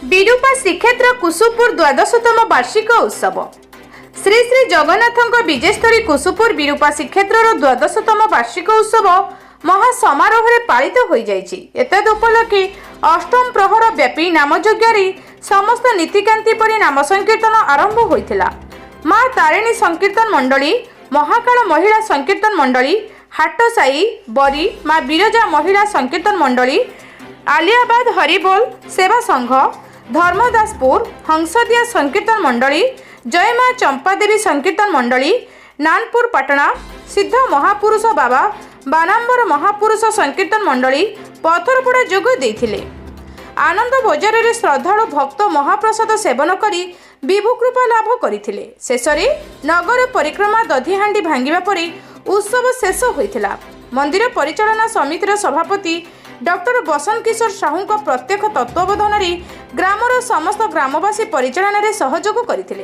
विरूपा श्रीक्षेत्र कुसुपुर द्वादशतम वार्षिक उत्सव श्री श्री जगन्नाथ विजयस्तरी कुसुपुर विरूपा श्रीक्षेत्र द्वादशतम वार्षिक उत्सव महासमारोह पालित हो एतद उपलक्षे अष्टम प्रहर व्यापी नामयज्ञ समस्त नीतिकांति परि नाम संकीर्तन आरंभ होइथिला। माँ तारिणी संकीर्तन मंडली, महाकाल महिला संकीर्तन मंडली, हाटसाई बरी माँ बिरजा महिला संकीर्तन मंडली, आलियाबाद हरिबोल सेवा संघ, धर्मदासपुर हंसदिया संकीर्तन मंडली, जय माँ चंपादेवी संकीर्तन मंडली, नानपुर पटना सिद्ध महापुरुष बाबा बानाम्बर महापुरुष संकीर्तन मंडली पथरपड़ा जोग देथिले। आनंद बजार रे श्रद्धालु भक्त महाप्रसाद सेवन करी विभु कृपा लाभ करथिले। शेषरे नगर परिक्रमा दधिहांडी भांगिबा परि उत्सव शेष होइथिला। मंदिर परिचालना समितिर सभापति डॉक्टर बसंत किशोर साहू प्रत्यक्ष तत्वावधान ग्रामर समस्त ग्रामवासी परिचालन सहयोग करथिले।